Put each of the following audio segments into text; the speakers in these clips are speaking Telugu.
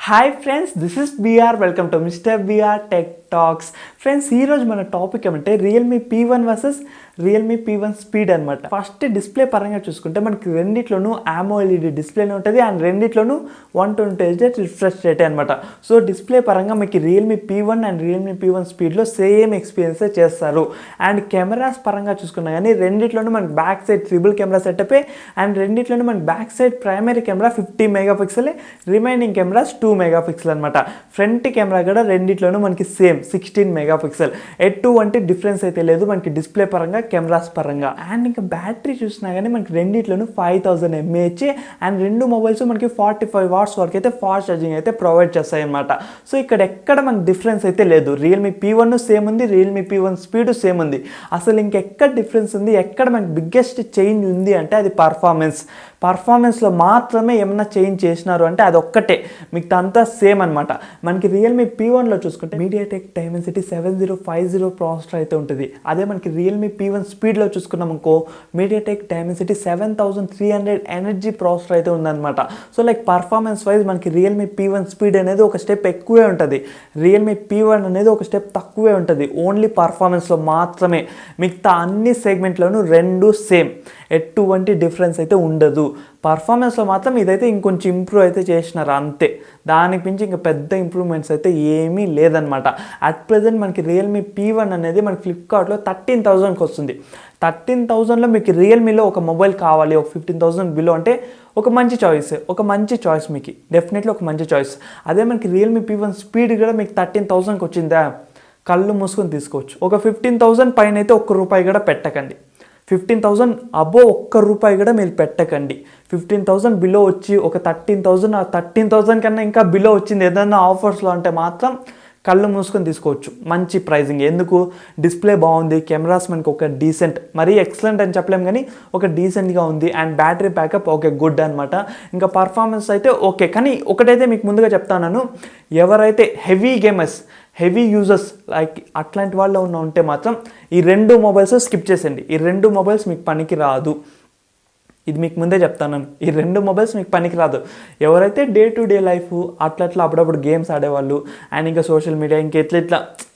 Hi friends, this is BR. Welcome to mister BR tech talks. Friends, ఈరోజు మన టాపిక్ ఏమంటే Realme P1 versus Realme P1 speed అనమాట. ఫస్ట్ డిస్ప్లే పరంగా చూసుకుంటే మనకి రెండిట్లోనూ AMOLED డిస్ప్లేనే ఉంటుంది అండ్ రెండిట్లోనూ 120Hz రిఫ్రెష్ రేట్ అనమాట. సో డిస్ప్లే పరంగా మీకు Realme P1 and Realme P1 స్పీడ్లో సేమ్ ఎక్స్పీరియన్సే చేస్తారు. అండ్ కెమెరాస్ పరంగా చూసుకున్నా కానీ రెండిట్లోనూ మనకి back side triple camera setup and రెండిట్లోనూ మనకి back side primary camera 50 megapixel, remaining cameras 2 megapixel అనమాట. ఫ్రంట్ కెమెరా కూడా రెండిట్లోనూ మనకి సేమ్ 16 మెగాపిక్సెల్. ఎటువంటి డిఫరెన్స్ అయితే లేదు మనకి డిస్ప్లే పరంగా, కెమెరాస్ పరంగా. అండ్ ఇంకా బ్యాటరీ చూసినా కానీ మనకి రెండిట్లోనూ 5000 mAh అండ్ రెండు మొబైల్స్ మనకి 45 వాట్స్ వరకు అయితే ఫాస్ట్ ఛార్జింగ్ అయితే ప్రొవైడ్ చేస్తాయి అనమాట. సో ఇక్కడ ఎక్కడ మనకి డిఫరెన్స్ అయితే లేదు. రియల్మీ P1 సేమ్ ఉంది, రియల్మీ P1 స్పీడ్ సేమ్ ఉంది. అసలు ఇంకెక్కడ డిఫరెన్స్ ఉంది, ఎక్కడ మనకి బిగ్గెస్ట్ చేంజ్ ఉంది అంటే అది పర్ఫార్మెన్స్లో మాత్రమే ఏమన్నా చేంజ్ చేసినారు అంటే అది ఒక్కటే, మిగతా అంతా సేమ్ అనమాట. మనకి రియల్మీ P1లో చూసుకుంటే MediaTek Dimensity 7050 ప్రాసెసర్ అయితే ఉంటుంది. అదే మనకి రియల్మీ P1 స్పీడ్లో చూసుకున్నాం అనుకో MediaTek Dimensity 7300 ఎనర్జీ ప్రాసెసర్ అయితే ఉందన్నమాట. సో లైక్ పర్ఫార్మెన్స్ వైజ్ మనకి రియల్మీ P1 స్పీడ్ అనేది ఒక స్టెప్ ఎక్కువే ఉంటుంది, రియల్మీ P1 అనేది ఒక స్టెప్ తక్కువే ఉంటుంది. ఓన్లీ పర్ఫార్మెన్స్లో మాత్రమే, మిగతా అన్ని సెగ్మెంట్లోనూ రెండు సేమ్, ఎటువంటి డిఫరెన్స్ అయితే ఉండదు. పర్ఫార్మెన్స్లో మాత్రం ఇదైతే ఇంకొంచెం ఇంప్రూవ్ అయితే చేసినారు అంతే, దానికి మించి ఇంకా పెద్ద ఇంప్రూవ్మెంట్స్ అయితే ఏమీ లేదనమాట. అట్ ప్రజెంట్ మనకి రియల్మీ P1 అనేది మనకి ఫ్లిప్కార్ట్లో 13,000కి వస్తుంది. 13,000లో మీకు రియల్మీలో ఒక మొబైల్ కావాలి, ఒక 15,000 బిలో అంటే ఒక మంచి చాయిస్ మీకు డెఫినెట్లీ ఒక మంచి చాయిస్. అదే మనకి రియల్మీ P1 స్పీడ్ కూడా మీకు 13,000కి వచ్చిందా, కళ్ళు మూసుకొని తీసుకోవచ్చు. ఒక 15,000 పైన అయితే ₹1 కూడా పెట్టకండి. 15,000 అబో ₹1 కూడా మీరు పెట్టకండి. 15,000 బిలో వచ్చి ఒక 13,000, ఆ 13,000 కన్నా ఇంకా బిలో వచ్చింది ఏదైనా ఆఫర్స్లో అంటే మాత్రం కళ్ళు మూసుకొని తీసుకోవచ్చు. మంచి ప్రైజింగ్. ఎందుకు, డిస్ప్లే బాగుంది, కెమెరాస్ మనకి ఒక డీసెంట్, మరీ ఎక్సలెంట్ అని చెప్పలేం కానీ ఒక డీసెంట్గా ఉంది. And battery backup okay good అనమాట. ఇంకా పర్ఫార్మెన్స్ అయితే ఓకే. కానీ ఒకటైతే మీకు ముందుగా చెప్తాను, ఎవరైతే హెవీ యూజర్స్ లైక్ అట్లాంటి వాళ్ళు ఉంటే మాత్రం ఈ రెండు మొబైల్స్ స్కిప్ చేసేయండి. ఈ రెండు మొబైల్స్ మీకు పనికి రాదు, ఇది మీకు ముందే చెప్తాను. ఈ రెండు మొబైల్స్ మీకు పనికి రాదు. ఎవరైతే డే టు డే లైఫ్ అట్లా అప్పుడప్పుడు గేమ్స్ ఆడేవాళ్ళు అండ్ ఇంకా సోషల్ మీడియా ఇంకా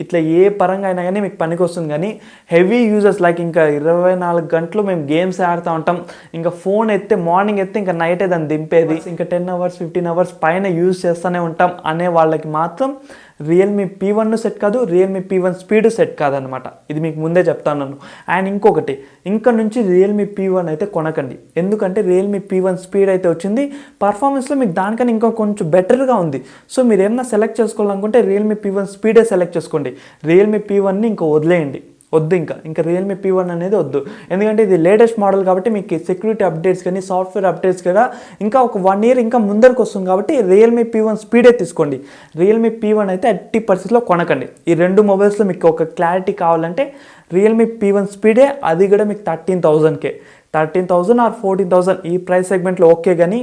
ఇట్లా ఏ పరంగా అయినా కానీ మీకు పనికి వస్తుంది. కానీ హెవీ యూజర్స్ లైక్ ఇంకా 24 గంటలు మేము గేమ్స్ ఆడుతూ ఉంటాం, ఇంకా ఫోన్ మార్నింగ్ ఇంకా నైటే దాన్ని దింపేది, ఇంకా 10 అవర్స్ 15 అవర్స్ పైన యూజ్ చేస్తూనే ఉంటాం అనే వాళ్ళకి మాత్రం రియల్మీ P1 సెట్ కాదు, రియల్మీ P1 స్పీడ్ సెట్ కాదనమాట. ఇది మీకు ముందే చెప్తాను. అండ్ ఇంకొకటి, ఇంకా నుంచి రియల్మీ P1 అయితే కొనకండి. ఎందుకంటే రియల్మీ P1 స్పీడ్ అయితే వచ్చింది, పర్ఫార్మెన్స్లో మీకు దానికన్నా ఇంకా కొంచెం బెటర్గా ఉంది. సో మీరు ఏమన్నా సెలెక్ట్ చేసుకోవాలనుకుంటే రియల్మీ P1 స్పీడే సెలెక్ట్ చేసుకోండి. రియల్మీ P1ని ఇంకా వదిలేయండి, వద్దు. ఇంకా రియల్మీ P1 అనేది వద్దు. ఎందుకంటే ఇది లేటెస్ట్ మోడల్ కాబట్టి మీకు సెక్యూరిటీ అప్డేట్స్ కానీ సాఫ్ట్వేర్ అప్డేట్స్ కూడా ఇంకా ఒక 1 year ఇంకా ముందరికి వస్తుంది కాబట్టి రియల్మీ P1 స్పీడే తీసుకోండి. రియల్మీ P1 అయితే 80% కొనకండి. ఈ రెండు మొబైల్స్లో మీకు ఒక క్లారిటీ కావాలంటే రియల్మీ P1 స్పీడే, అది కూడా మీకు 13,000కే, 13,000 ఆర్ 14,000 ఈ ప్రైస్ సెగ్మెంట్లో ఓకే. కానీ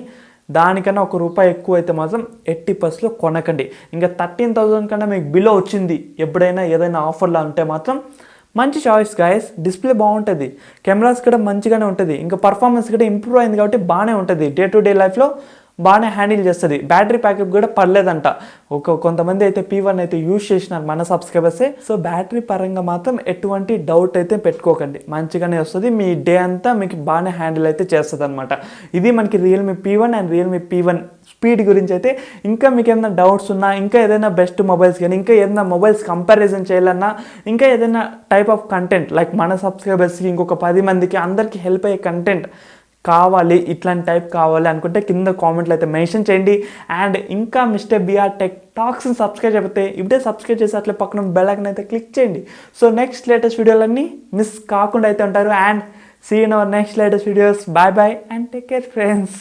దానికన్నా ₹1 ఎక్కువ అయితే మాత్రం 80% కొనకండి. ఇంకా 13,000 కన్నా మీకు బిలో వచ్చింది ఎప్పుడైనా ఏదైనా ఆఫర్లో ఉంటే మాత్రం మంచి చాయిస్ గాయస్. డిస్ప్లే బాగుంటుంది, కెమెరాస్ కూడా మంచిగానే ఉంటుంది, ఇంకా పర్ఫార్మెన్స్ కూడా ఇంప్రూవ్ అయింది కాబట్టి బాగానే ఉంటుంది. డే టు డే లైఫ్లో బాగానే హ్యాండిల్ చేస్తుంది. బ్యాటరీ ప్యాకప్ కూడా పడలేదంట. కొంతమంది అయితే P1 అయితే యూజ్ చేసినారు మన సబ్స్క్రైబర్సే. సో బ్యాటరీ పరంగా మాత్రం ఎటువంటి డౌట్ అయితే పెట్టుకోకండి, మంచిగానే వస్తుంది. మీ డే అంతా మీకు బాగానే హ్యాండిల్ అయితే చేస్తుంది అనమాట. ఇది మనకి Realme P1 and Realme P1 speed గురించి అయితే. ఇంకా మీకు ఏదైనా డౌట్స్ ఉన్నా, ఇంకా ఏదైనా బెస్ట్ మొబైల్స్ కానీ, ఇంకా ఏదైనా మొబైల్స్ కంపారిజన్ చేయాలన్నా, ఇంకా ఏదైనా టైప్ ఆఫ్ కంటెంట్ లైక్ మన సబ్స్క్రైబర్స్కి ఇంకొక 10 మందికి అందరికీ హెల్ప్ అయ్యే కంటెంట్ కావాలి, ఇట్లాంటి టైప్ కావాలి అనుకుంటే కింద కామెంట్లు అయితే మెన్షన్ చేయండి. అండ్ ఇంకా మిస్టర్ బిఆర్ టెక్ టాక్స్ని సబ్స్క్రైబ్ అయిపోతే ఇప్పుడే సబ్స్క్రైబ్ చేసి అట్లా పక్కన బెల్ ఐకాన్ అయితే క్లిక్ చేయండి. సో నెక్స్ట్ లేటెస్ట్ వీడియోలన్నీ మిస్ కాకుండా అయితే ఉంటారు. And see in our next latest videos. Bye and take care friends.